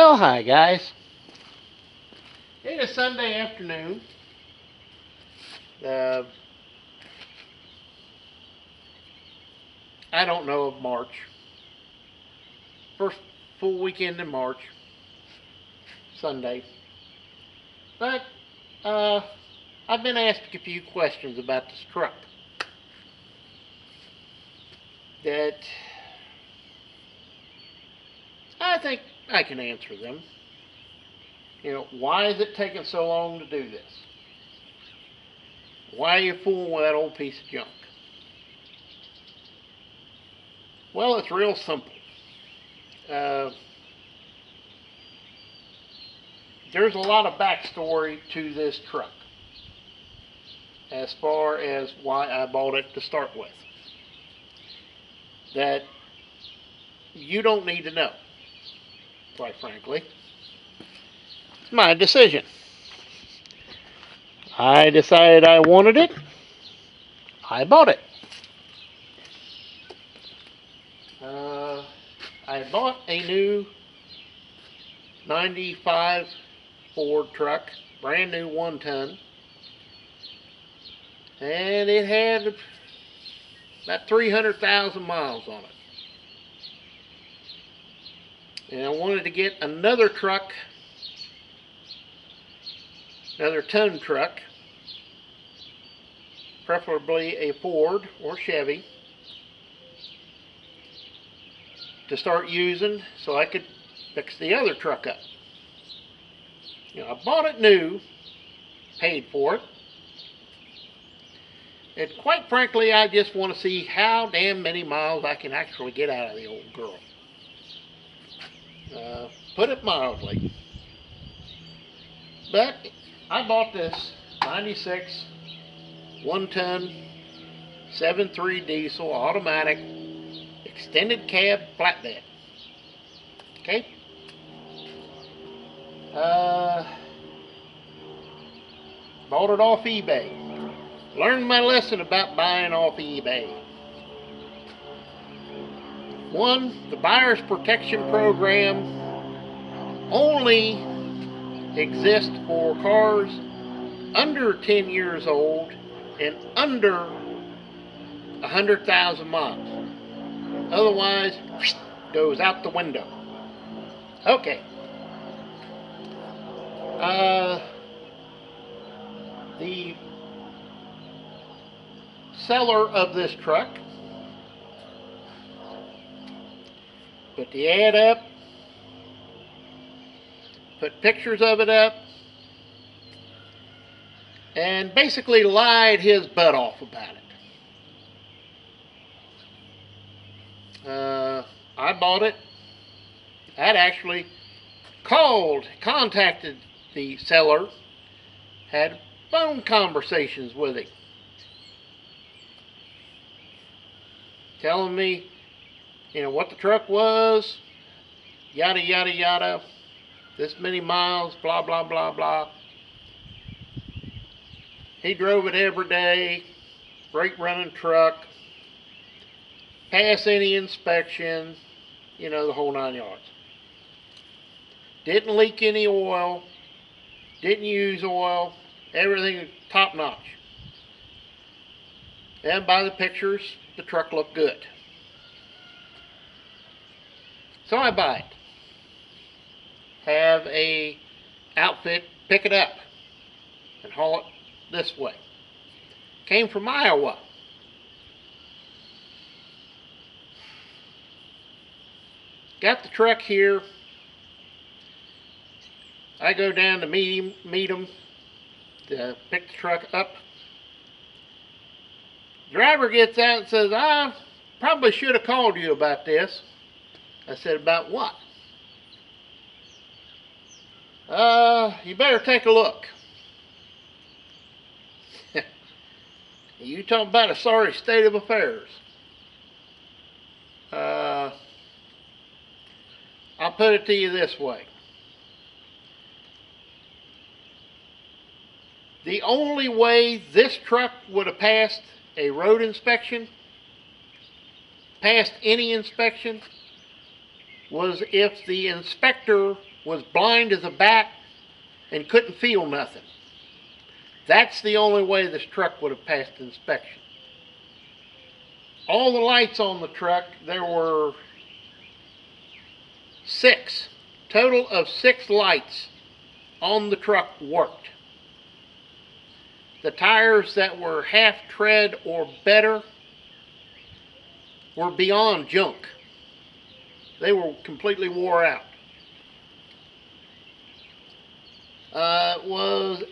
Well, hi guys. It is Sunday afternoon. Uh, I don't know of March. First full weekend in March, Sunday. But I've been asked a few questions about this truck that I think I can answer them. Why is it taking so long to do this? Why are you fooling with that old piece of junk? Well, it's real simple. There's a lot of backstory to this truck as far as why I bought it to start with that you don't need to know, quite frankly. It's my decision. I decided I wanted it. I bought it. I bought a new 95 Ford truck, brand new 1-ton, and it had about 300,000 miles on it. And I wanted to get another truck, another ton truck, preferably a Ford or Chevy, to start using so I could fix the other truck up. I bought it new, paid for it, and quite frankly, I just want to see how damn many miles I can actually get out of the old girl. Put it mildly. But I bought this 96 1-ton 7.3 diesel automatic extended cab flatbed. Okay? Bought it off eBay. Learned my lesson about buying off eBay. One, the buyer's protection program only exists for cars under 10 years old and under 100,000 miles. Otherwise, goes out the window. Okay. The seller of this truck put the ad up, put pictures of it up, and basically lied his butt off about it. I bought it. I'd actually contacted the seller, had phone conversations with him, telling me, what the truck was, yada, yada, yada, this many miles, blah, blah, blah, blah. He drove it every day, great running truck, pass any inspection, the whole 9 yards. Didn't leak any oil, didn't use oil, everything top notch. And by the pictures, the truck looked good. So I buy it. Have a outfit pick it up and haul it this way. Came from Iowa. Got the truck here. I go down to meet him to pick the truck up. Driver gets out and says, I probably should have called you about this. I said, about what? You better take a look. You talking about a sorry state of affairs. I'll put it to you this way. The only way this truck would have passed a road inspection, passed any inspection, was if the inspector was blind as a bat and couldn't feel nothing. That's the only way this truck would have passed inspection. All the lights on the truck, there were 6, total of 6 lights on the truck worked. The tires that were half tread or better were beyond junk. They were completely wore out. It was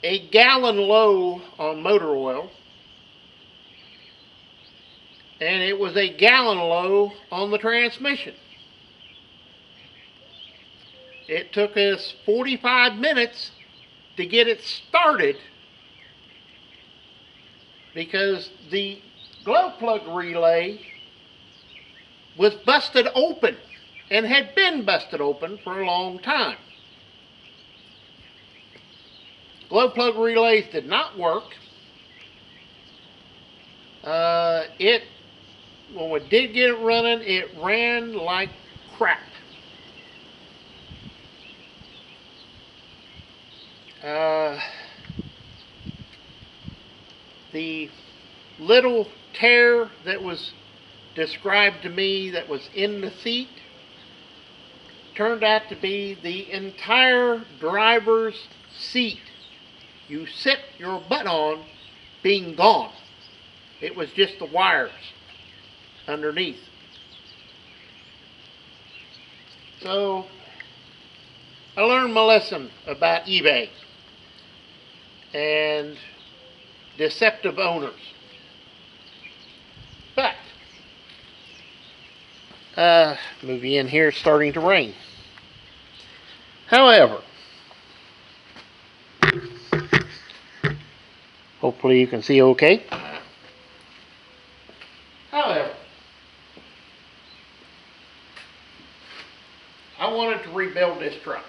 a gallon low on motor oil, and it was a gallon low on the transmission. It took us 45 minutes to get it started because the glow plug relay was busted open and had been busted open for a long time. Glow plug relays did not work. When we did get it running, it ran like crap. The little tear that was described to me that was in the seat turned out to be the entire driver's seat you sit your butt on being gone. It was just the wires underneath. So I learned my lesson about eBay and deceptive owners. But move you in here, it's starting to rain. However, hopefully you can see okay. However, I wanted to rebuild this truck.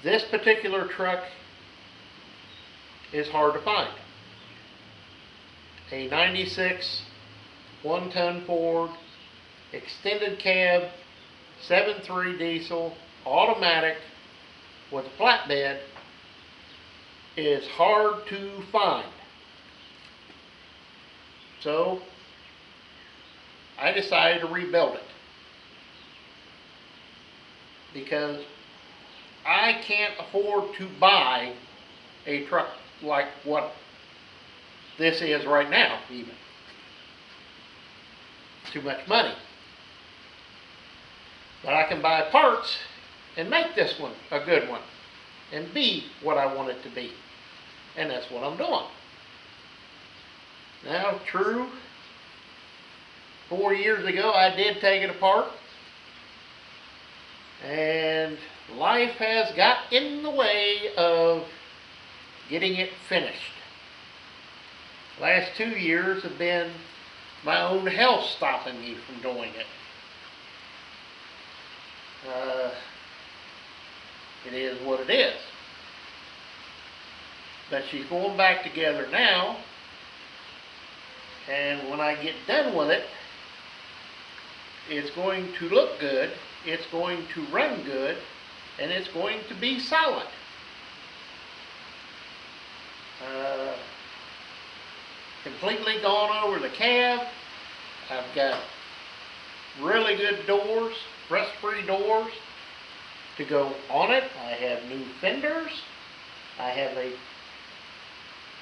This particular truck is hard to find. A 96 1-ton Ford, extended cab, 7.3 diesel, automatic, with a flatbed is hard to find. So I decided to rebuild it because I can't afford to buy a truck like what this is right now, even. Too much money. But I can buy parts and make this one a good one and be what I want it to be. And that's what I'm doing. Now, true, 4 years ago I did take it apart, and life has got in the way of getting it finished. Last 2 years have been my own health stopping me from doing it. It is what it is. But she's going back together now, and when I get done with it, it's going to look good, it's going to run good, and it's going to be solid. Completely gone over the cab. I've got really good doors, rust-free doors to go on it. I have new fenders. I have a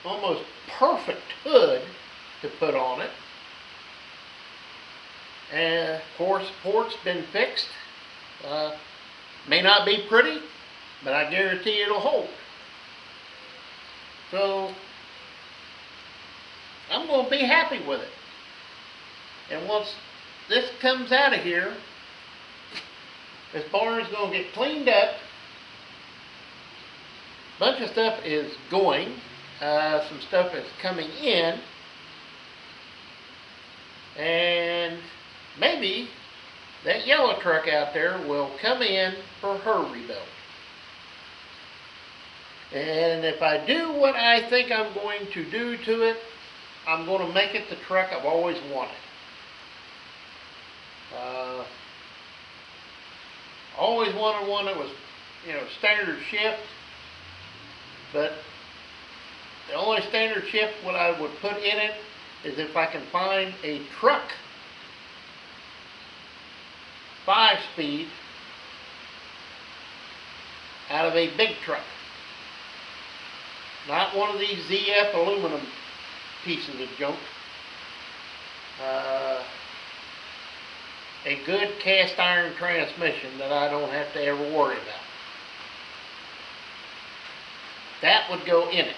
almost perfect hood to put on it. And of course, port's been fixed. May not be pretty, but I guarantee it'll hold. So I'm going to be happy with it. And once this comes out of here, this barn's going to get cleaned up. A bunch of stuff is going. Some stuff is coming in. And maybe that yellow truck out there will come in for her rebuild. And if I do what I think I'm going to do to it, I'm going to make it the truck I've always wanted. Uh, always wanted one that was, standard shift, but the only standard shift what I would put in it is if I can find a truck 5-speed out of a big truck. Not one of these ZF aluminum pieces of junk. A good cast iron transmission that I don't have to ever worry about. That would go in it,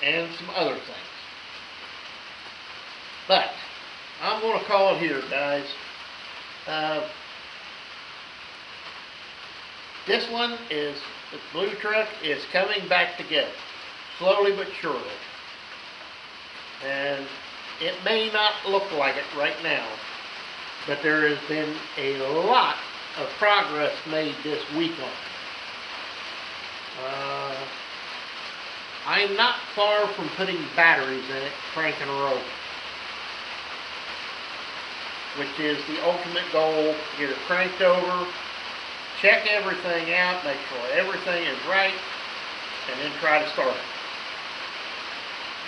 and some other things. But I'm going to call it here, guys. This one is, the blue truck is coming back together, slowly but surely. And it may not look like it right now, but there has been a lot of progress made this week on it. I'm not far from putting batteries in it, cranking her over, which is the ultimate goal. Get it cranked over, check everything out, make sure everything is right, and then try to start it.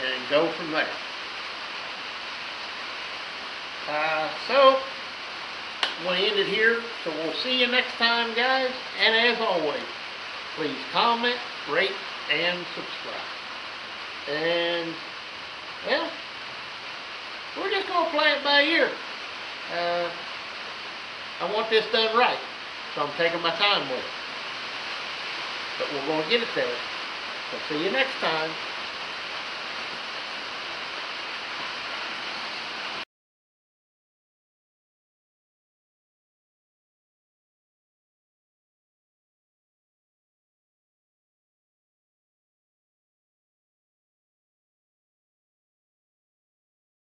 And go from there. So, I'm going to end it here. So we'll see you next time, guys. And as always, please comment, rate, and subscribe. And, well, we're just going to play it by ear. I want this done right, so I'm taking my time with it. But we're going to get it there. So see you next time.